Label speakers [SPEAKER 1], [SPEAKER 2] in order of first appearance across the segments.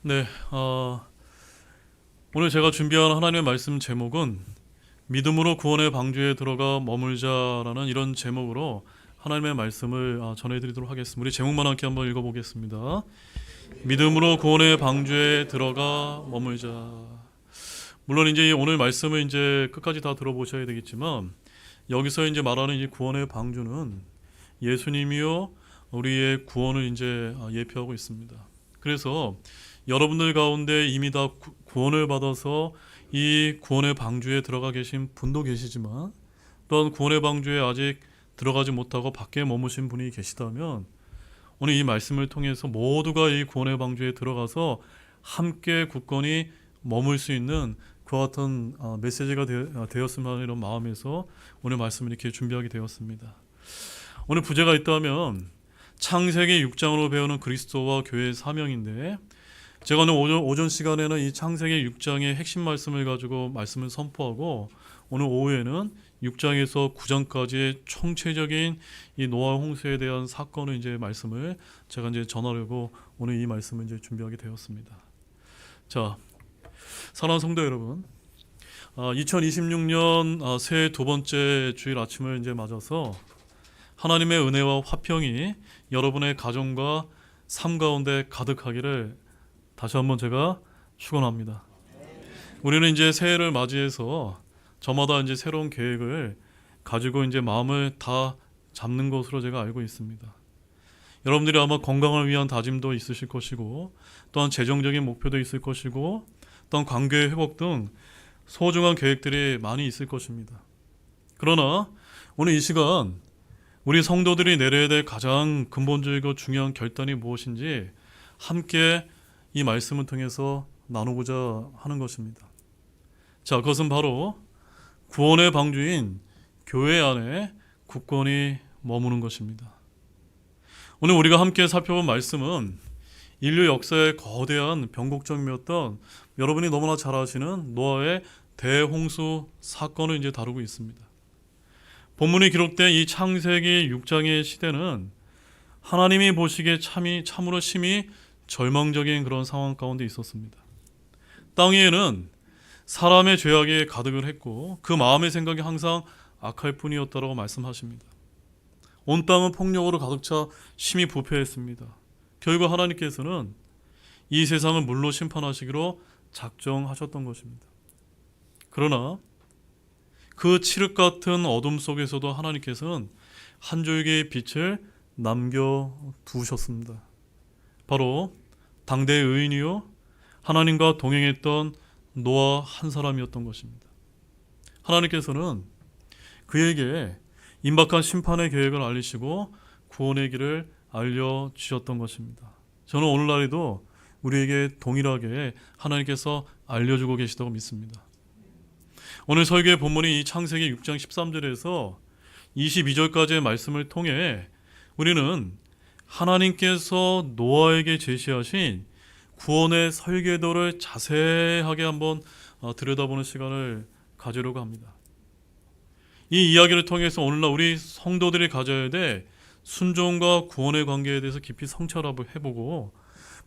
[SPEAKER 1] 네, 오늘 제가 준비한 하나님의 말씀 제목은 믿음으로 구원의 방주에 들어가 머물자라는 이런 제목으로 하나님의 말씀을 전해드리도록 하겠습니다. 우리 제목만 함께 한번 읽어보겠습니다. 믿음으로 구원의 방주에 들어가 머물자. 물론 이제 오늘 말씀을 이제 끝까지 다 들어보셔야 되겠지만 여기서 이제 말하는 이 구원의 방주는 예수님이요 우리의 구원을 이제 예표하고 있습니다. 그래서 여러분들 가운데 이미 다 구원을 받아서 이 구원의 방주에 들어가 계신 분도 계시지만 또한 구원의 방주에 아직 들어가지 못하고 밖에 머무신 분이 계시다면 오늘 이 말씀을 통해서 모두가 이 구원의 방주에 들어가서 함께 굳건히 머물 수 있는 그와 같은 메시지가 되었으면 하는 이런 마음에서 오늘 말씀을 이렇게 준비하게 되었습니다. 오늘 부제가 있다면 창세기 6장으로 배우는 그리스도와 교회의 사명인데 제가 오늘 오전 시간에는 이 창세기 6장의 핵심 말씀을 가지고 말씀을 선포하고 오늘 오후에는 6장에서 9장까지의 총체적인 이 노아 홍수에 대한 사건을 이제 말씀을 제가 이제 전하려고 오늘 이 말씀을 이제 준비하게 되었습니다. 자, 사랑하는 성도 여러분, 2026년 새해 두 번째 주일 아침을 이제 맞아서 하나님의 은혜와 화평이 여러분의 가정과 삶 가운데 가득하기를 다시 한번 제가 축원합니다. 우리는 이제 새해를 맞이해서 저마다 이제 새로운 계획을 가지고 이제 마음을 다 잡는 것으로 제가 알고 있습니다. 여러분들이 아마 건강을 위한 다짐도 있으실 것이고 또한 재정적인 목표도 있을 것이고 또한 관계의 회복 등 소중한 계획들이 많이 있을 것입니다. 그러나 오늘 이 시간 우리 성도들이 내려야 될 가장 근본적이고 중요한 결단이 무엇인지 함께 이 말씀을 통해서 나누고자 하는 것입니다. 자, 그것은 바로 구원의 방주인 교회 안에 굳건히 머무는 것입니다. 오늘 우리가 함께 살펴본 말씀은 인류 역사의 거대한 변곡점이었던 여러분이 너무나 잘 아시는 노아의 대홍수 사건을 이제 다루고 있습니다. 본문이 기록된 이 창세기 6장의 시대는 하나님이 보시기에 참으로 심히 절망적인 그런 상황 가운데 있었습니다. 땅 위에는 사람의 죄악이 가득을 했고 그 마음의 생각이 항상 악할 뿐이었다라고 말씀하십니다. 온 땅은 폭력으로 가득 차 심히 부패했습니다. 결국 하나님께서는 이 세상을 물로 심판하시기로 작정하셨던 것입니다. 그러나 그 칠흑 같은 어둠 속에서도 하나님께서는 한 줄기의 빛을 남겨두셨습니다. 바로 당대의 의인이요 하나님과 동행했던 노아 한 사람이었던 것입니다. 하나님께서는 그에게 임박한 심판의 계획을 알리시고 구원의 길을 알려주셨던 것입니다. 저는 오늘날에도 우리에게 동일하게 하나님께서 알려주고 계시다고 믿습니다. 오늘 설교의 본문이 이 창세기 6장 13절에서 22절까지의 말씀을 통해 우리는 하나님께서 노아에게 제시하신 구원의 설계도를 자세하게 한번 들여다보는 시간을 가지려고 합니다. 이 이야기를 통해서 오늘날 우리 성도들이 가져야 될 순종과 구원의 관계에 대해서 깊이 성찰을 해보고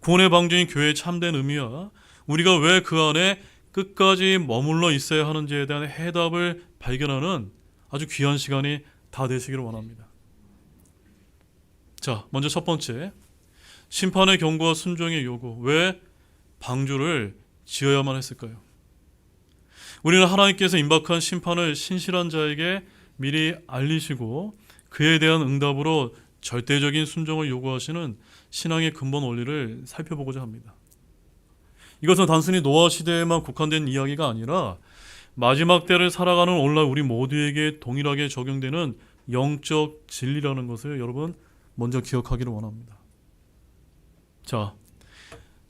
[SPEAKER 1] 구원의 방주인 교회의 참된 의미와 우리가 왜 그 안에 끝까지 머물러 있어야 하는지에 대한 해답을 발견하는 아주 귀한 시간이 다 되시기를 원합니다. 자, 먼저 첫 번째, 심판의 경고와 순종의 요구. 왜 방주를 지어야만 했을까요? 우리는 하나님께서 임박한 심판을 신실한 자에게 미리 알리시고 그에 대한 응답으로 절대적인 순종을 요구하시는 신앙의 근본 원리를 살펴보고자 합니다. 이것은 단순히 노아 시대에만 국한된 이야기가 아니라 마지막 때를 살아가는 오늘날 우리 모두에게 동일하게 적용되는 영적 진리라는 것을 여러분 먼저 기억하기를 원합니다. 자,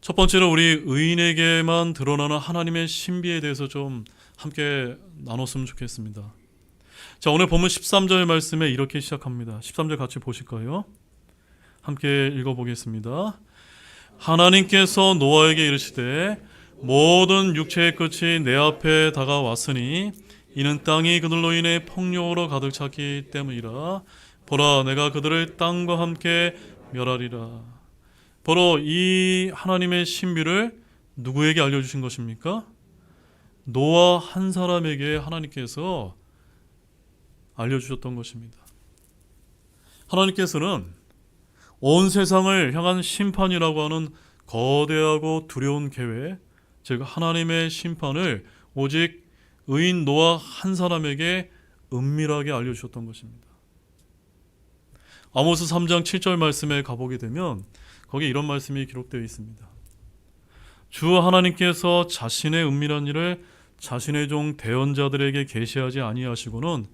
[SPEAKER 1] 첫 번째로 우리 의인에게만 드러나는 하나님의 신비에 대해서 좀 함께 나눴으면 좋겠습니다. 자, 오늘 본문 13절 말씀에 이렇게 시작합니다. 13절 같이 보실까요? 함께 읽어보겠습니다. 하나님께서 노아에게 이르시되 모든 육체의 끝이 내 앞에 다가왔으니 이는 땅이 그들로 인해 폭력으로 가득 찼기 때문이라. 보라, 내가 그들을 땅과 함께 멸하리라. 바로 이 하나님의 신비를 누구에게 알려주신 것입니까? 노아 한 사람에게 하나님께서 알려주셨던 것입니다. 하나님께서는 온 세상을 향한 심판이라고 하는 거대하고 두려운 계획, 즉 하나님의 심판을 오직 의인 노아 한 사람에게 은밀하게 알려주셨던 것입니다. 아모스 3장 7절 말씀에 가보게 되면 거기에 이런 말씀이 기록되어 있습니다. 주 하나님께서 자신의 은밀한 일을 자신의 종 대언자들에게 계시하지 아니하시고는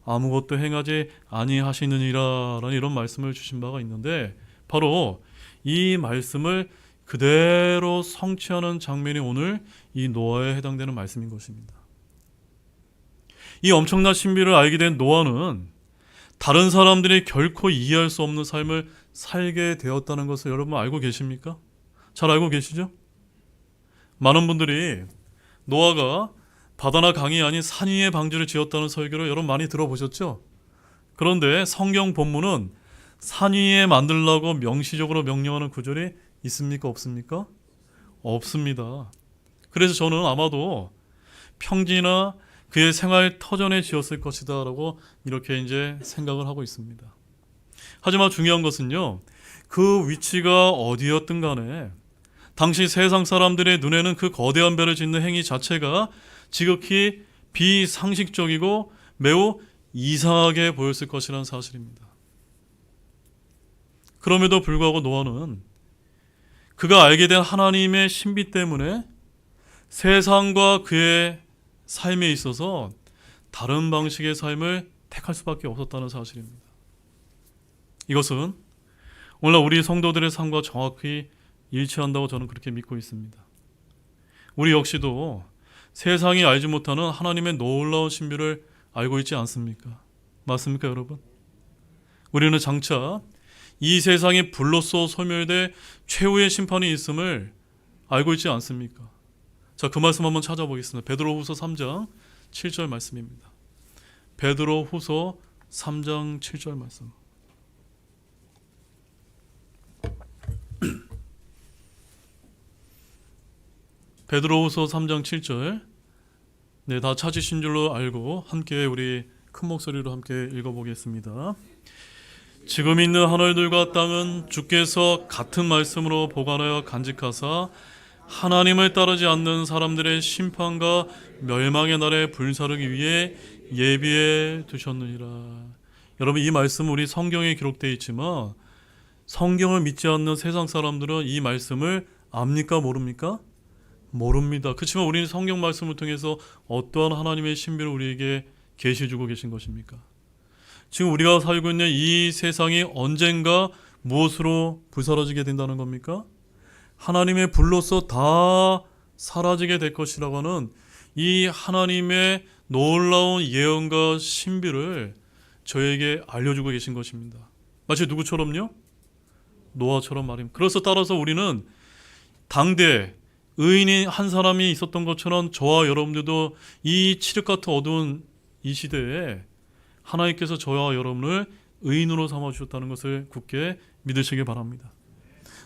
[SPEAKER 1] 아무것도 행하지 아니하시느니라 라는 이런 말씀을 주신 바가 있는데, 바로 이 말씀을 그대로 성취하는 장면이 오늘 이 노아에 해당되는 말씀인 것입니다. 이 엄청난 신비를 알게 된 노아는 다른 사람들이 결코 이해할 수 없는 삶을 살게 되었다는 것을 여러분 알고 계십니까? 잘 알고 계시죠? 많은 분들이 노아가 바다나 강이 아닌 산 위에 방주를 지었다는 설교를 여러분 많이 들어보셨죠? 그런데 성경 본문은 산 위에 만들라고 명시적으로 명령하는 구절이 있습니까? 없습니까? 없습니다. 그래서 저는 아마도 평지나 그의 생활 터전에 지었을 것이다 라고 이렇게 이제 생각을 하고 있습니다. 하지만 중요한 것은요, 그 위치가 어디였든 간에 당시 세상 사람들의 눈에는 그 거대한 배를 짓는 행위 자체가 지극히 비상식적이고 매우 이상하게 보였을 것이라는 사실입니다. 그럼에도 불구하고 노아는 그가 알게 된 하나님의 신비 때문에 세상과 그의 삶에 있어서 다른 방식의 삶을 택할 수밖에 없었다는 사실입니다. 이것은 오늘 우리 성도들의 삶과 정확히 일치한다고 저는 그렇게 믿고 있습니다. 우리 역시도 세상이 알지 못하는 하나님의 놀라운 신비를 알고 있지 않습니까? 맞습니까, 여러분? 우리는 장차 이 세상이 불로써 소멸돼 최후의 심판이 있음을 알고 있지 않습니까? 자, 그 말씀 한번 찾아보겠습니다. 베드로후서 3장 7절 말씀입니다. 베드로후서 3장 7절 말씀. 베드로후서 3장 7절. 네, 다 찾으신 줄로 알고 함께 우리 큰 목소리로 함께 읽어보겠습니다. 지금 있는 하늘들과 땅은 주께서 같은 말씀으로 보관하여 간직하사 하나님을 따르지 않는 사람들의 심판과 멸망의 날에 불사르기 위해 예비해 두셨느니라. 여러분, 이 말씀은 우리 성경에 기록되어 있지만 성경을 믿지 않는 세상 사람들은 이 말씀을 압니까, 모릅니까? 모릅니다. 그렇지만 우리는 성경 말씀을 통해서 어떠한 하나님의 신비를 우리에게 계시해주고 계신 것입니까? 지금 우리가 살고 있는 이 세상이 언젠가 무엇으로 불사라지게 된다는 겁니까? 하나님의 불로서 다 사라지게 될 것이라고 하는 이 하나님의 놀라운 예언과 신비를 저에게 알려주고 계신 것입니다. 마치 누구처럼요? 노아처럼 말입니다. 그래서 따라서 우리는 당대 의인이 한 사람이 있었던 것처럼 저와 여러분들도 이 칠흑 같은 어두운 이 시대에 하나님께서 저와 여러분을 의인으로 삼아주셨다는 것을 굳게 믿으시기 바랍니다.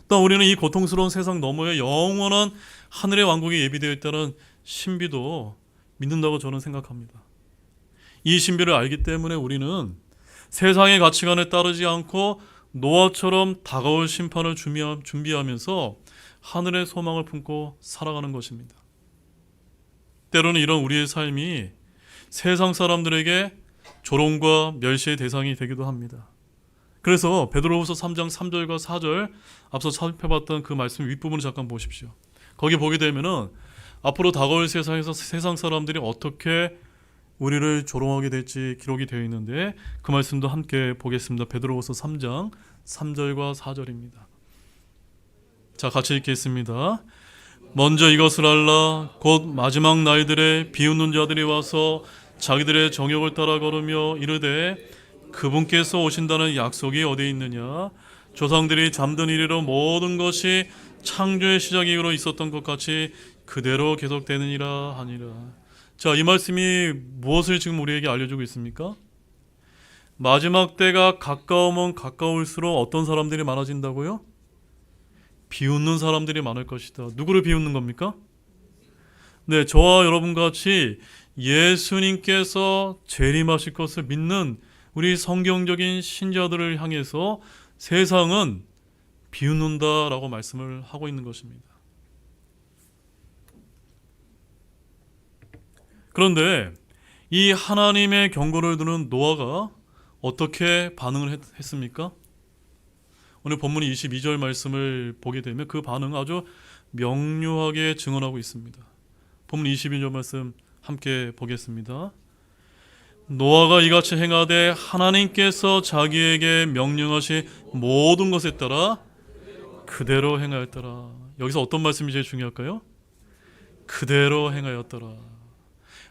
[SPEAKER 1] 또 우리는 이 고통스러운 세상 너머에 영원한 하늘의 왕국이 예비되어 있다는 신비도 믿는다고 저는 생각합니다. 이 신비를 알기 때문에 우리는 세상의 가치관에 따르지 않고 노아처럼 다가올 심판을 준비하면서 하늘의 소망을 품고 살아가는 것입니다. 때로는 이런 우리의 삶이 세상 사람들에게 조롱과 멸시의 대상이 되기도 합니다. 그래서 베드로후서 3장 3절과 4절 앞서 살펴봤던 그 말씀 윗부분을 잠깐 보십시오. 거기 보게 되면은 앞으로 다가올 세상에서 세상 사람들이 어떻게 우리를 조롱하게 될지 기록이 되어 있는데 그 말씀도 함께 보겠습니다. 베드로후서 3장 3절과 4절입니다. 자, 같이 읽겠습니다. 먼저 이것을 알라. 곧 마지막 날들에 비웃는 자들이 와서 자기들의 정욕을 따라 걸으며 이르되 그분께서 오신다는 약속이 어디 있느냐? 조상들이 잠든 이래로 모든 것이 창조의 시작 이후로 있었던 것 같이 그대로 계속되느니라 하니라. 자, 이 말씀이 무엇을 지금 우리에게 알려주고 있습니까? 마지막 때가 가까우면 가까울수록 어떤 사람들이 많아진다고요? 비웃는 사람들이 많을 것이다. 누구를 비웃는 겁니까? 네, 저와 여러분과 같이 예수님께서 재림하실 것을 믿는 우리 성경적인 신자들을 향해서 세상은 비웃는다라고 말씀을 하고 있는 것입니다. 그런데 이 하나님의 경고를 듣는 노아가 어떻게 반응을 했습니까? 오늘 본문 22절 말씀을 보게 되면 그 반응 아주 명료하게 증언하고 있습니다. 본문 22절 말씀 함께 보겠습니다. 노아가 이같이 행하되 하나님께서 자기에게 명령하신 모든 것에 따라 그대로 행하였더라. 여기서 어떤 말씀이 제일 중요할까요? 그대로 행하였더라.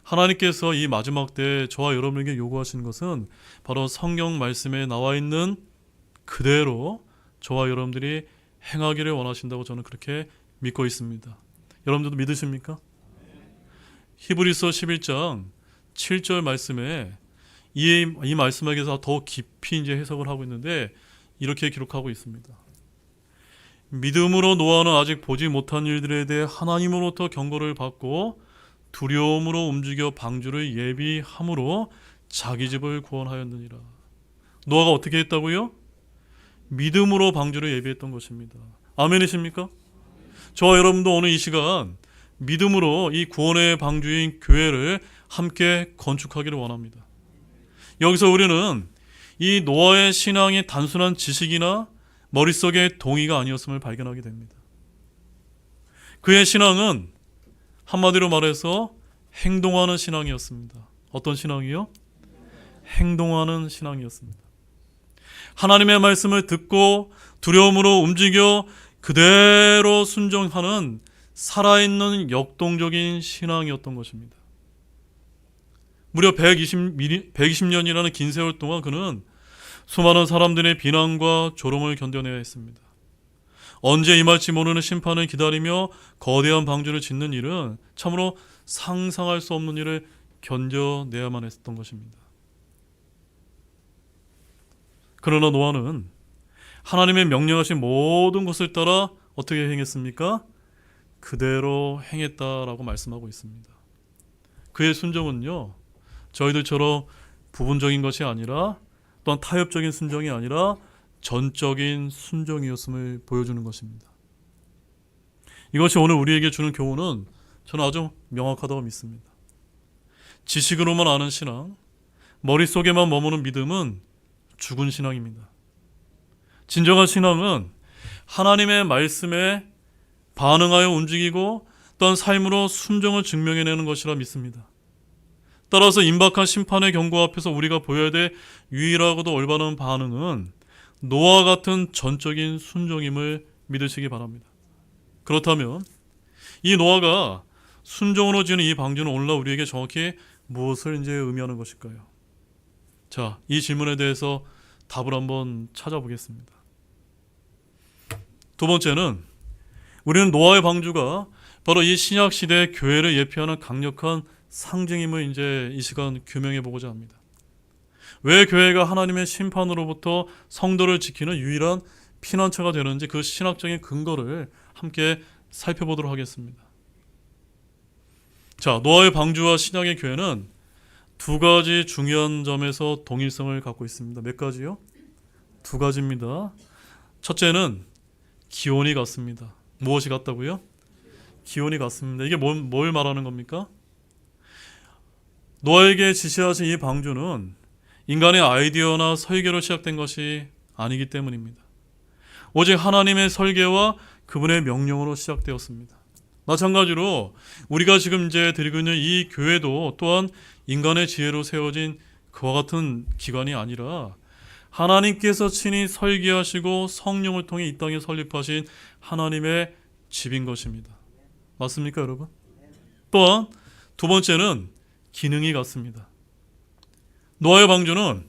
[SPEAKER 1] 하나님께서 이 마지막 때 저와 여러분에게 요구하시는 것은 바로 성경 말씀에 나와 있는 그대로 저와 여러분들이 행하기를 원하신다고 저는 그렇게 믿고 있습니다. 여러분들도 믿으십니까? 히브리서 11장 7절 말씀에 이 말씀에 대해서 더 깊이 이제 해석을 하고 있는데 이렇게 기록하고 있습니다. 믿음으로 노아는 아직 보지 못한 일들에 대해 하나님으로부터 경고를 받고 두려움으로 움직여 방주를 예비함으로 자기 집을 구원하였느니라. 노아가 어떻게 했다고요? 믿음으로 방주를 예비했던 것입니다. 아멘이십니까? 저와 여러분도 오늘 이 시간 믿음으로 이 구원의 방주인 교회를 함께 건축하기를 원합니다. 여기서 우리는 이 노아의 신앙이 단순한 지식이나 머릿속의 동의가 아니었음을 발견하게 됩니다. 그의 신앙은 한마디로 말해서 행동하는 신앙이었습니다. 어떤 신앙이요? 행동하는 신앙이었습니다. 하나님의 말씀을 듣고 두려움으로 움직여 그대로 순종하는 살아있는 역동적인 신앙이었던 것입니다. 무려 120년이라는 긴 세월 동안 그는 수많은 사람들의 비난과 조롱을 견뎌내야 했습니다. 언제 임할지 모르는 심판을 기다리며 거대한 방주를 짓는 일은 참으로 상상할 수 없는 일을 견뎌내야만 했던 것입니다. 그러나 노아는 하나님의 명령하신 모든 것을 따라 어떻게 행했습니까? 그대로 행했다라고 말씀하고 있습니다. 그의 순종은요, 저희들처럼 부분적인 것이 아니라 또한 타협적인 순종이 아니라 전적인 순종이었음을 보여주는 것입니다. 이것이 오늘 우리에게 주는 교훈은 저는 아주 명확하다고 믿습니다. 지식으로만 아는 신앙, 머릿속에만 머무는 믿음은 죽은 신앙입니다. 진정한 신앙은 하나님의 말씀에 반응하여 움직이고 또한 삶으로 순종을 증명해내는 것이라 믿습니다. 따라서 임박한 심판의 경고 앞에서 우리가 보여야 될 유일하고도 올바른 반응은 노아와 같은 전적인 순종임을 믿으시기 바랍니다. 그렇다면 이 노아가 순종으로 지은 이 방주는 오늘날 우리에게 정확히 무엇을 이제 의미하는 것일까요? 자, 이 질문에 대해서 답을 한번 찾아보겠습니다. 두 번째는 우리는 노아의 방주가 바로 이 신약 시대의 교회를 예표하는 강력한 상징임을 이제 이 시간 규명해 보고자 합니다. 왜 교회가 하나님의 심판으로부터 성도를 지키는 유일한 피난처가 되는지 그 신학적인 근거를 함께 살펴보도록 하겠습니다. 자, 노아의 방주와 신약의 교회는 두 가지 중요한 점에서 동일성을 갖고 있습니다. 몇 가지요? 두 가지입니다. 첫째는 기원이 같습니다. 무엇이 같다고요? 기원이 같습니다. 이게 뭘 말하는 겁니까? 노아에게 지시하신 이 방주는 인간의 아이디어나 설계로 시작된 것이 아니기 때문입니다. 오직 하나님의 설계와 그분의 명령으로 시작되었습니다. 마찬가지로 우리가 지금 이제 드리고 있는 이 교회도 또한 인간의 지혜로 세워진 그와 같은 기관이 아니라 하나님께서 친히 설계하시고 성령을 통해 이 땅에 설립하신 하나님의 집인 것입니다. 맞습니까, 여러분? 또한 두 번째는 기능이 같습니다. 노아의 방주는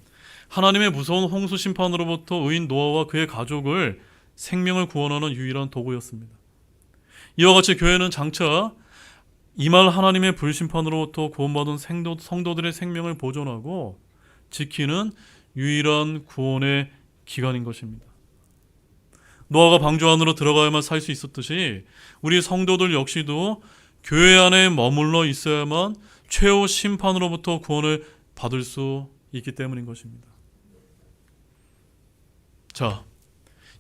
[SPEAKER 1] 하나님의 무서운 홍수 심판으로부터 의인 노아와 그의 가족을 생명을 구원하는 유일한 도구였습니다. 이와 같이 교회는 장차 이말 하나님의 불심판으로부터 구원받은 성도들의 생명을 보존하고 지키는 유일한 구원의 기관인 것입니다. 노아가 방주 안으로 들어가야만 살 수 있었듯이 우리 성도들 역시도 교회 안에 머물러 있어야만 최후 심판으로부터 구원을 받을 수 있기 때문인 것입니다. 자,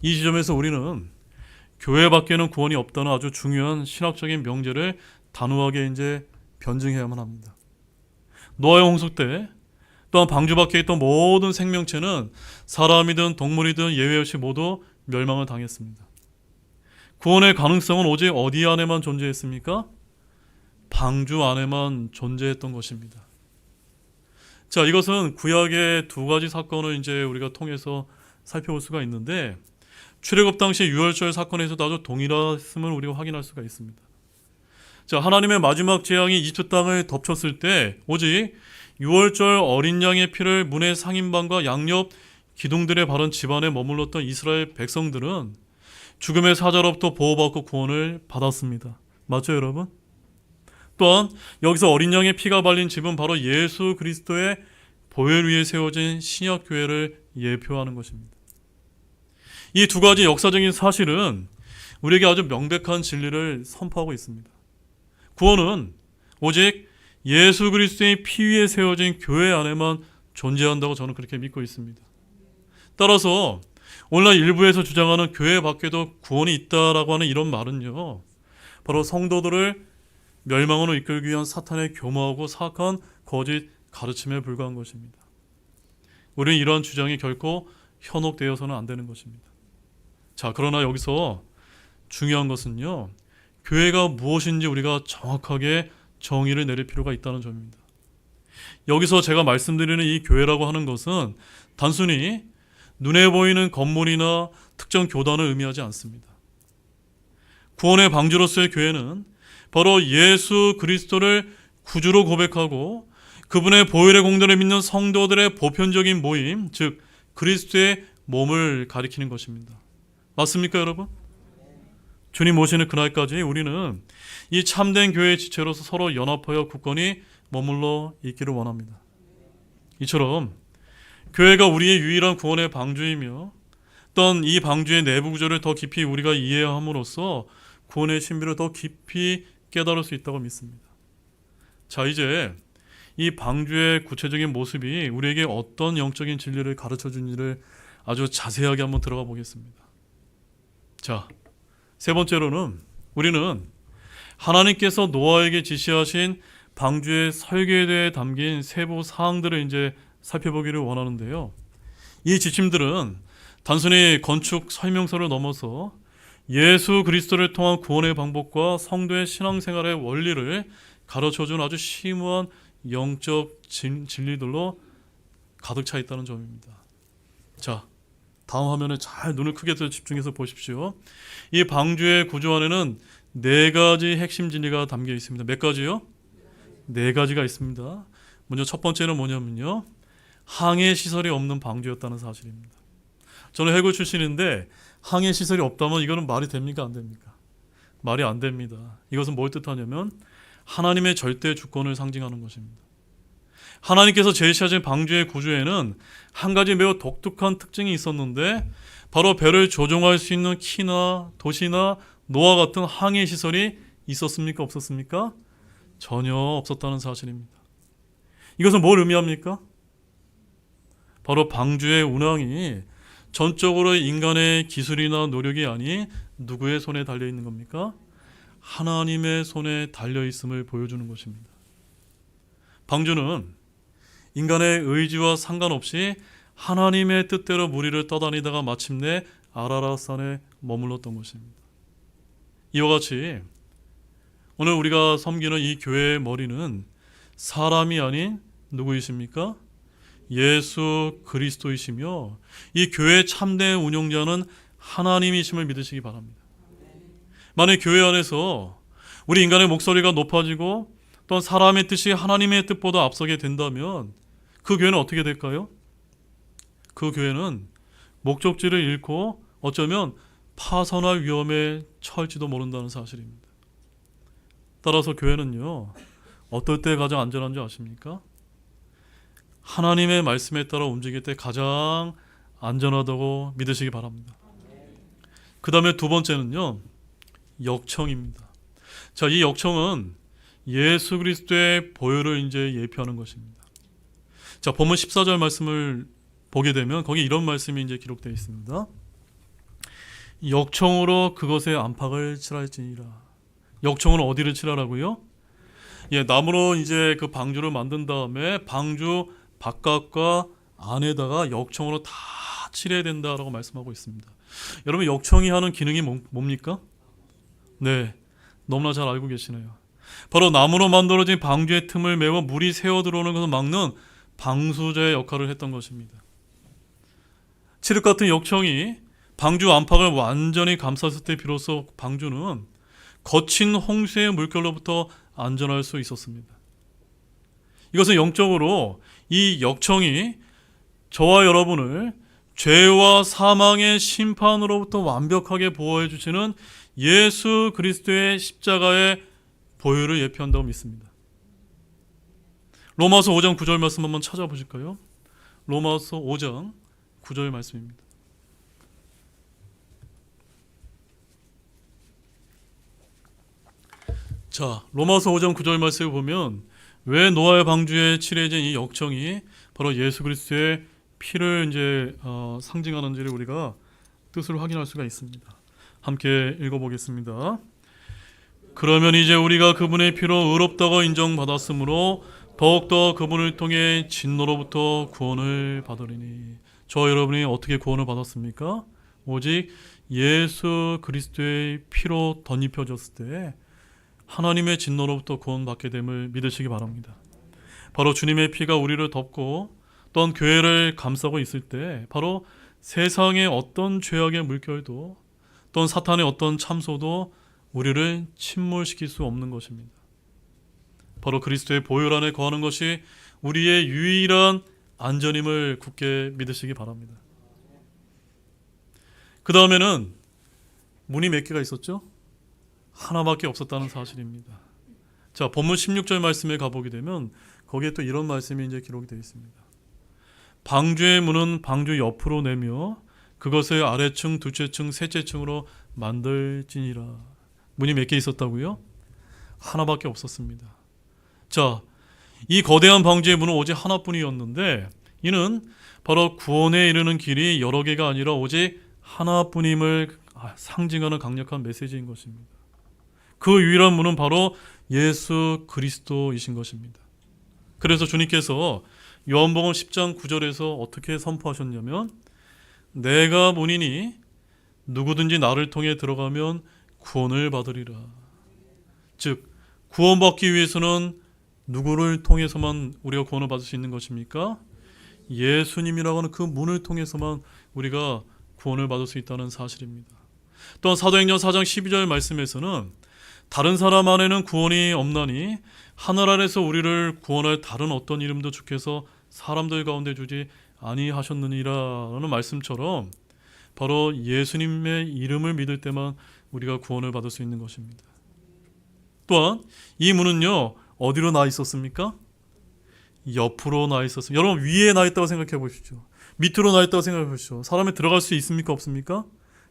[SPEAKER 1] 이 지점에서 우리는 교회 밖에는 구원이 없다는 아주 중요한 신학적인 명제를 단호하게 이제 변증해야만 합니다. 노아의 홍수 때 또한 방주 밖에 있던 모든 생명체는 사람이든 동물이든 예외 없이 모두 멸망을 당했습니다. 구원의 가능성은 오직 어디 안에만 존재했습니까? 방주 안에만 존재했던 것입니다. 자, 이것은 구약의 두 가지 사건을 이제 우리가 통해서 살펴볼 수가 있는데, 출애굽 당시 유월절 사건에서도 아주 동일했음을 우리가 확인할 수가 있습니다. 자, 하나님의 마지막 재앙이 이집트 땅을 덮쳤을 때 오직 유월절 어린 양의 피를 문의 상인방과 양옆 기둥들에 바른 집안에 머물렀던 이스라엘 백성들은 죽음의 사자로부터 보호받고 구원을 받았습니다. 맞죠, 여러분? 또한 여기서 어린 양의 피가 발린 집은 바로 예수 그리스도의 보혈 위에 세워진 신약 교회를 예표하는 것입니다. 이 두 가지 역사적인 사실은 우리에게 아주 명백한 진리를 선포하고 있습니다. 구원은 오직 예수 그리스도의 피 위에 세워진 교회 안에만 존재한다고 저는 그렇게 믿고 있습니다. 따라서 오늘날 일부에서 주장하는 교회 밖에도 구원이 있다라고 하는 이런 말은요, 바로 성도들을 멸망으로 이끌기 위한 사탄의 교모하고 사악한 거짓 가르침에 불과한 것입니다. 우리는 이러한 주장이 결코 현혹되어서는 안 되는 것입니다. 자, 그러나 여기서 중요한 것은요, 교회가 무엇인지 우리가 정확하게 정의를 내릴 필요가 있다는 점입니다. 여기서 제가 말씀드리는 이 교회라고 하는 것은 단순히 눈에 보이는 건물이나 특정 교단을 의미하지 않습니다. 구원의 방주로서의 교회는 바로 예수 그리스도를 구주로 고백하고 그분의 보혈의 공로를 믿는 성도들의 보편적인 모임, 즉 그리스도의 몸을 가리키는 것입니다. 맞습니까, 여러분? 주님 오시는 그날까지 우리는 이 참된 교회의 지체로서 서로 연합하여 굳건히 머물러 있기를 원합니다. 이처럼 교회가 우리의 유일한 구원의 방주이며 또한 이 방주의 내부 구조를 더 깊이 우리가 이해함으로써 구원의 신비를 더 깊이 깨달을 수 있다고 믿습니다. 자, 이제 이 방주의 구체적인 모습이 우리에게 어떤 영적인 진리를 가르쳐 주는지를 아주 자세하게 한번 들어가 보겠습니다. 자, 세 번째로는 우리는 하나님께서 노아에게 지시하신 방주의 설계에 대해 담긴 세부 사항들을 이제 살펴보기를 원하는데요. 이 지침들은 단순히 건축 설명서를 넘어서 예수 그리스도를 통한 구원의 방법과 성도의 신앙생활의 원리를 가르쳐준 아주 심오한 영적 진리들로 가득 차 있다는 점입니다. 자, 다음 화면에 잘 눈을 크게 떠 집중해서 보십시오. 이 방주의 구조 안에는 네 가지 핵심 진리가 담겨 있습니다. 몇 가지요? 네 가지가 있습니다. 먼저 첫 번째는 뭐냐면요, 항해 시설이 없는 방주였다는 사실입니다. 저는 해군 출신인데 항해 시설이 없다면 이거는 말이 됩니까, 안 됩니까? 말이 안 됩니다. 이것은 뭘 뜻하냐면 하나님의 절대 주권을 상징하는 것입니다. 하나님께서 제시하신 방주의 구조에는 한 가지 매우 독특한 특징이 있었는데 바로 배를 조종할 수 있는 키나 도시나 노아 같은 항해 시설이 있었습니까, 없었습니까? 전혀 없었다는 사실입니다. 이것은 뭘 의미합니까? 바로 방주의 운항이 전적으로 인간의 기술이나 노력이 아닌 누구의 손에 달려 있는 겁니까? 하나님의 손에 달려 있음을 보여주는 것입니다. 방주는 인간의 의지와 상관없이 하나님의 뜻대로 무리를 떠다니다가 마침내 아라랏산에 머물렀던 것입니다. 이와 같이 오늘 우리가 섬기는 이 교회의 머리는 사람이 아닌 누구이십니까? 예수 그리스도이시며 이 교회의 참된 운영자는 하나님이심을 믿으시기 바랍니다. 만약 교회 안에서 우리 인간의 목소리가 높아지고 또한 사람의 뜻이 하나님의 뜻보다 앞서게 된다면 그 교회는 어떻게 될까요? 그 교회는 목적지를 잃고 어쩌면 파산할 위험에 처할지도 모른다는 사실입니다. 따라서 교회는요, 어떨 때 가장 안전한 줄 아십니까? 하나님의 말씀에 따라 움직일 때 가장 안전하다고 믿으시기 바랍니다. 그 다음에 두 번째는요, 역청입니다. 자, 이 역청은 예수 그리스도의 보혈을 이제 예표하는 것입니다. 자, 본문 14절 말씀을 보게 되면 거기 이런 말씀이 이제 기록되어 있습니다. 역청으로 그것의 안팎을 칠할지니라. 역청은 어디를 칠하라고요? 예, 나무로 이제 그 방주를 만든 다음에 방주 바깥과 안에다가 역청으로 다 칠해야 된다라고 말씀하고 있습니다. 여러분, 역청이 하는 기능이 뭡니까? 네, 너무나 잘 알고 계시네요. 바로 나무로 만들어진 방주의 틈을 메워 물이 새어 들어오는 것을 막는 방수제의 역할을 했던 것입니다. 칠흑 같은 역청이 방주 안팎을 완전히 감쌌을 때 비로소 방주는 거친 홍수의 물결로부터 안전할 수 있었습니다. 이것은 영적으로 이 역청이 저와 여러분을 죄와 사망의 심판으로부터 완벽하게 보호해 주시는 예수 그리스도의 십자가의 보혈을 예표한다고 믿습니다. 로마서 5장 9절 말씀 한번 찾아보실까요? 로마서 5장 9절 말씀입니다. 자, 로마서 5장 9절 말씀을 보면 왜 노아의 방주에 칠해진 이 역청이 바로 예수 그리스도의 피를 이제 상징하는지를 우리가 뜻을 확인할 수가 있습니다. 함께 읽어보겠습니다. 그러면 이제 우리가 그분의 피로 의롭다고 인정받았으므로 더욱더 그분을 통해 진노로부터 구원을 받으리니. 저 여러분이 어떻게 구원을 받았습니까? 오직 예수 그리스도의 피로 덧입혀졌을 때 하나님의 진노로부터 구원받게 됨을 믿으시기 바랍니다. 바로 주님의 피가 우리를 덮고 또한 교회를 감싸고 있을 때 바로 세상의 어떤 죄악의 물결도 또한 사탄의 어떤 참소도 우리를 침몰시킬 수 없는 것입니다. 바로 그리스도의 보혈 안에 거하는 것이 우리의 유일한 안전임을 굳게 믿으시기 바랍니다. 그 다음에는 문이 몇 개가 있었죠? 하나밖에 없었다는 사실입니다. 자, 본문 16절 말씀에 가보게 되면 거기에 또 이런 말씀이 이제 기록이 되어 있습니다. 방주의 문은 방주 옆으로 내며 그것을 아래층, 둘째층, 셋째층으로 만들지니라. 문이 몇 개 있었다고요? 하나밖에 없었습니다. 자, 이 거대한 방주의 문은 오직 하나뿐이었는데 이는 바로 구원에 이르는 길이 여러 개가 아니라 오직 하나뿐임을 상징하는 강력한 메시지인 것입니다. 그 유일한 문은 바로 예수 그리스도이신 것입니다. 그래서 주님께서 요한복음 10장 9절에서 어떻게 선포하셨냐면 내가 문이니 누구든지 나를 통해 들어가면 구원을 받으리라. 즉 구원받기 위해서는 누구를 통해서만 우리가 구원을 받을 수 있는 것입니까? 예수님이라고 하는 그 문을 통해서만 우리가 구원을 받을 수 있다는 사실입니다. 또한 사도행전 4장 12절 말씀에서는 다른 사람 안에는 구원이 없나니 하늘 아래서 우리를 구원할 다른 어떤 이름도 주께서 사람들 가운데 주지 아니하셨느니라라는 말씀처럼 바로 예수님의 이름을 믿을 때만 우리가 구원을 받을 수 있는 것입니다. 또한 이 문은요 어디로 나 있었습니까? 옆으로 나 있었습니다. 여러분 위에 나 있다고 생각해 보십시오. 밑으로 나 있다고 생각해 보십시오. 사람이 들어갈 수 있습니까? 없습니까?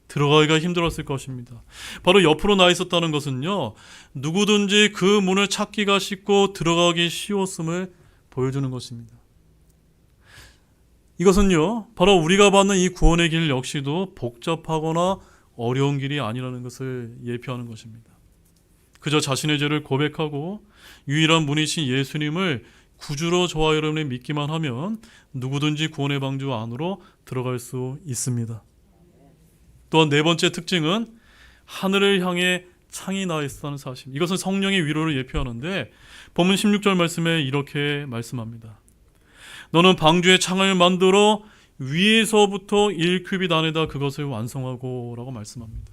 [SPEAKER 1] 들어가기가 힘들었을 것입니다. 바로 옆으로 나 있었다는 것은요 누구든지 그 문을 찾기가 쉽고 들어가기 쉬웠음을 보여주는 것입니다. 이것은요 바로 우리가 받는 이 구원의 길 역시도 복잡하거나 어려운 길이 아니라는 것을 예표하는 것입니다. 그저 자신의 죄를 고백하고 유일한 분이신 예수님을 구주로 저와 여러분이 믿기만 하면 누구든지 구원의 방주 안으로 들어갈 수 있습니다. 또한 네 번째 특징은 하늘을 향해 창이 나 있었다는 사실. 이것은 성령의 위로를 예표하는데 본문 16절 말씀에 이렇게 말씀합니다. 너는 방주에 창을 만들어 위에서부터 1규빗 안에다 그것을 완성하고 라고 말씀합니다.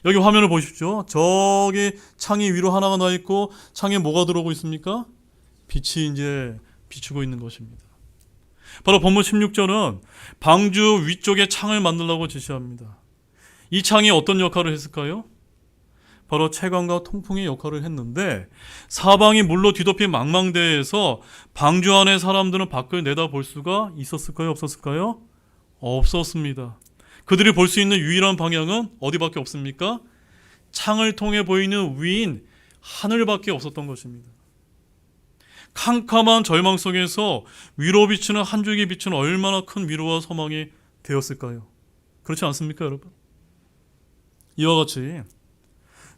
[SPEAKER 1] 여기 화면을 보십시오. 저기 창이 위로 하나가 나 있고 창에 뭐가 들어오고 있습니까? 빛이 이제 비추고 있는 것입니다. 바로 본문 16절은 방주 위쪽에 창을 만들라고 지시합니다. 이 창이 어떤 역할을 했을까요? 바로 채광과 통풍의 역할을 했는데 사방이 물로 뒤덮인 망망대해에서 방주 안의 사람들은 밖을 내다볼 수가 있었을까요? 없었을까요? 없었습니다. 그들이 볼 수 있는 유일한 방향은 어디밖에 없습니까? 창을 통해 보이는 위인 하늘밖에 없었던 것입니다. 캄캄한 절망 속에서 위로 비추는 한 줄기 빛은 얼마나 큰 위로와 소망이 되었을까요? 그렇지 않습니까, 여러분? 이와 같이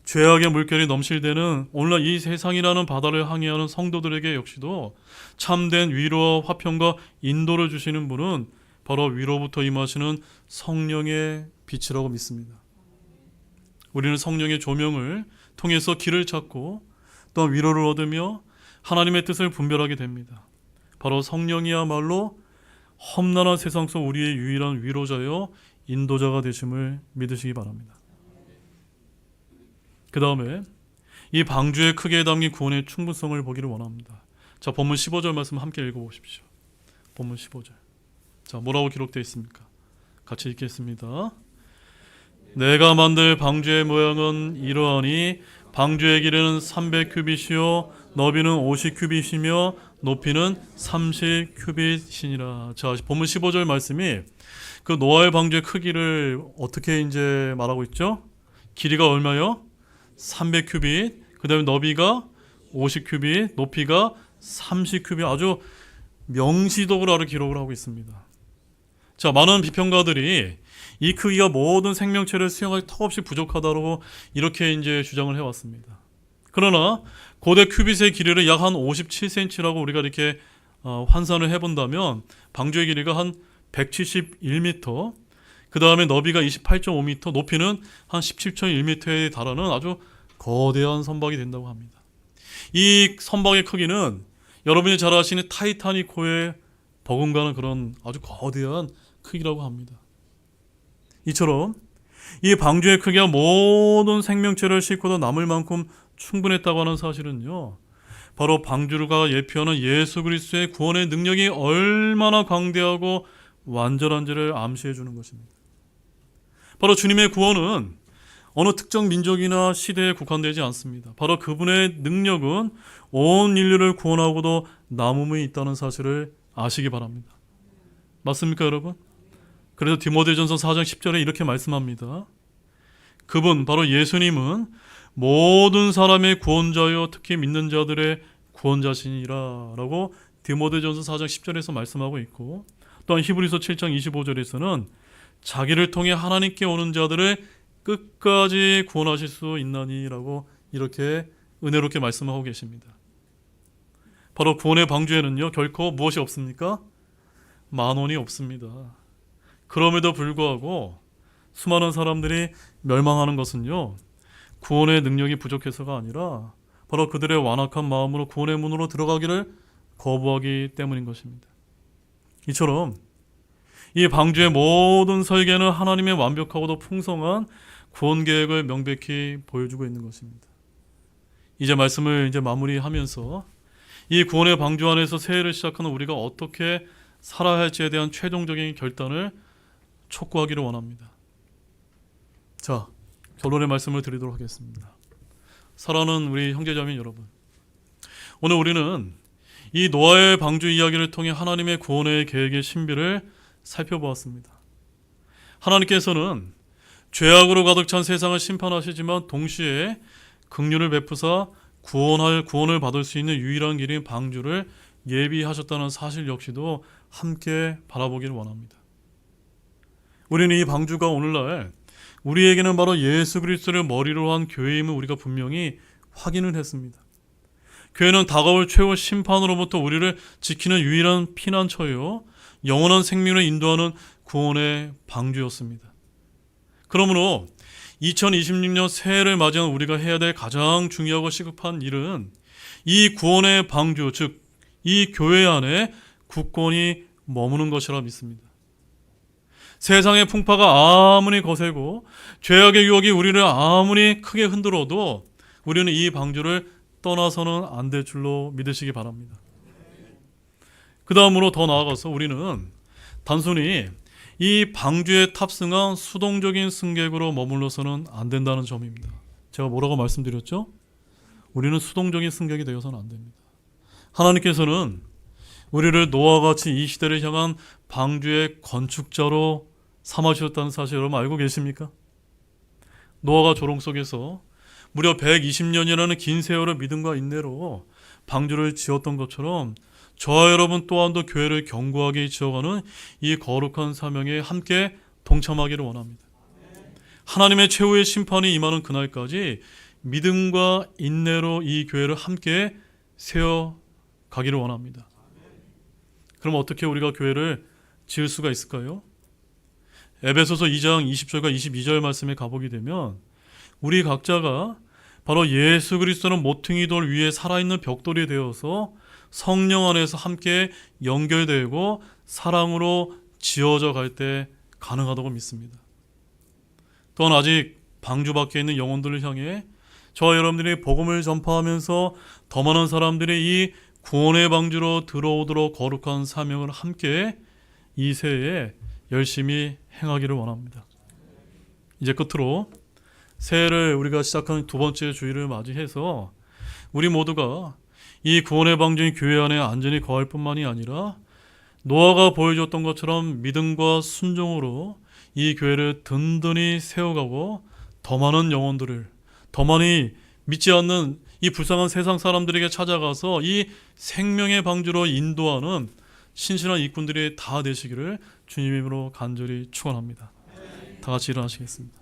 [SPEAKER 1] 죄악의 물결이 넘칠 때는 오늘날 이 세상이라는 바다를 항해하는 성도들에게 역시도 참된 위로와 화평과 인도를 주시는 분은 바로 위로부터 임하시는 성령의 빛이라고 믿습니다. 우리는 성령의 조명을 통해서 길을 찾고 또한 위로를 얻으며 하나님의 뜻을 분별하게 됩니다. 바로 성령이야말로 험난한 세상 속 우리의 유일한 위로자여 인도자가 되심을 믿으시기 바랍니다. 그 다음에 이 방주에 크게 담긴 구원의 충분성을 보기를 원합니다. 자, 본문 15절 말씀 함께 읽어보십시오. 본문 15절. 자, 뭐라고 기록되어 있습니까? 같이 읽겠습니다. 내가 만들 방주의 모양은 이러하니 방주의 길이는 300규빗이요 너비는 50규빗이며 높이는 30규빗이니라. 자, 본문 15절 말씀이 그 노아의 방주의 크기를 어떻게 이제 말하고 있죠? 길이가 얼마요? 300규빗, 그 다음에 너비가 50규빗, 높이가 30규빗. 아주 명시적으로 기록을 하고 있습니다. 자, 많은 비평가들이 이 크기가 모든 생명체를 수용하기 턱없이 부족하다고 이렇게 이제 주장을 해왔습니다. 그러나 고대 큐빗의 길이를 약 한 57cm라고 우리가 이렇게 환산을 해본다면 방주의 길이가 한 171m, 그 다음에 너비가 28.5m, 높이는 한 17.1m에 달하는 아주 거대한 선박이 된다고 합니다. 이 선박의 크기는 여러분이 잘 아시는 타이타닉호에 버금가는 그런 아주 거대한 크기라고 합니다. 이처럼 이 방주의 크기가 모든 생명체를 싣고도 남을 만큼 충분했다고 하는 사실은요, 바로 방주가 예표하는 예수 그리스도의 구원의 능력이 얼마나 광대하고 완전한지를 암시해 주는 것입니다. 바로 주님의 구원은 어느 특정 민족이나 시대에 국한되지 않습니다. 바로 그분의 능력은 온 인류를 구원하고도 남음이 있다는 사실을 아시기 바랍니다. 맞습니까, 여러분? 그래서 디모데전서 4장 10절에 이렇게 말씀합니다. 그분, 바로 예수님은 모든 사람의 구원자요 특히 믿는 자들의 구원자시니라 라고 디모데전서 4장 10절에서 말씀하고 있고, 또한 히브리서 7장 25절에서는 자기를 통해 하나님께 오는 자들을 끝까지 구원하실 수 있나니 라고 이렇게 은혜롭게 말씀하고 계십니다. 바로 구원의 방주에는요 결코 무엇이 없습니까? 만원이 없습니다. 그럼에도 불구하고 수많은 사람들이 멸망하는 것은요 구원의 능력이 부족해서가 아니라 바로 그들의 완악한 마음으로 구원의 문으로 들어가기를 거부하기 때문인 것입니다. 이처럼 이 방주의 모든 설계는 하나님의 완벽하고도 풍성한 구원 계획을 명백히 보여주고 있는 것입니다. 이제 말씀을 마무리하면서 이 구원의 방주 안에서 새해를 시작하는 우리가 어떻게 살아야 할지에 대한 최종적인 결단을 촉구하기를 원합니다. 자, 결론의 말씀을 드리도록 하겠습니다. 사랑하는 우리 형제자매 여러분, 오늘 우리는 이 노아의 방주 이야기를 통해 하나님의 구원의 계획의 신비를 살펴보았습니다. 하나님께서는 죄악으로 가득 찬 세상을 심판하시지만 동시에 긍휼을 베푸사 구원을 받을 수 있는 유일한 길인 방주를 예비하셨다는 사실 역시도 함께 바라보기를 원합니다. 우리는 이 방주가 오늘날 우리에게는 바로 예수 그리스도를 머리로 한 교회임을 우리가 분명히 확인을 했습니다. 교회는 다가올 최후 심판으로부터 우리를 지키는 유일한 피난처요 영원한 생명을 인도하는 구원의 방주였습니다. 그러므로 2026년 새해를 맞이한 우리가 해야 될 가장 중요하고 시급한 일은 이 구원의 방주, 즉 이 교회 안에 굳건히 머무는 것이라 믿습니다. 세상의 풍파가 아무리 거세고 죄악의 유혹이 우리를 아무리 크게 흔들어도 우리는 이 방주를 떠나서는 안 될 줄로 믿으시기 바랍니다. 그 다음으로 더 나아가서 우리는 단순히 이 방주에 탑승한 수동적인 승객으로 머물러서는 안 된다는 점입니다. 제가 뭐라고 말씀드렸죠? 우리는 수동적인 승객이 되어서는 안 됩니다. 하나님께서는 우리를 노아와 같이 이 시대를 향한 방주의 건축자로 삼아주셨다는 사실 여러분 알고 계십니까? 노아가 조롱 속에서 무려 120년이라는 긴 세월을 믿음과 인내로 방주를 지었던 것처럼 저와 여러분 또한도 교회를 견고하게 지어가는 이 거룩한 사명에 함께 동참하기를 원합니다. 하나님의 최후의 심판이 임하는 그날까지 믿음과 인내로 이 교회를 함께 세워가기를 원합니다. 그럼 어떻게 우리가 교회를 지을 수가 있을까요? 에베소서 2장 20절과 22절 말씀에 가보게 되면 우리 각자가 바로 예수 그리스도는 모퉁이 돌 위에 살아있는 벽돌이 되어서 성령 안에서 함께 연결되고 사랑으로 지어져 갈 때 가능하다고 믿습니다. 또한 아직 방주 밖에 있는 영혼들을 향해 저와 여러분들이 복음을 전파하면서 더 많은 사람들이 이 구원의 방주로 들어오도록 거룩한 사명을 함께 이 새해에 열심히 행하기를 원합니다. 이제 끝으로 새해를 우리가 시작하는 두 번째 주일을 맞이해서 우리 모두가 이 구원의 방주인 교회 안에 안전히 거할 뿐만이 아니라 노아가 보여줬던 것처럼 믿음과 순종으로 이 교회를 든든히 세워가고 더 많은 영혼들을 더 많이 믿지 않는 이 불쌍한 세상 사람들에게 찾아가서 이 생명의 방주로 인도하는 신실한 일꾼들이 다 되시기를 주님 이름으로 간절히 축원합니다. 다 같이 일어나시겠습니다.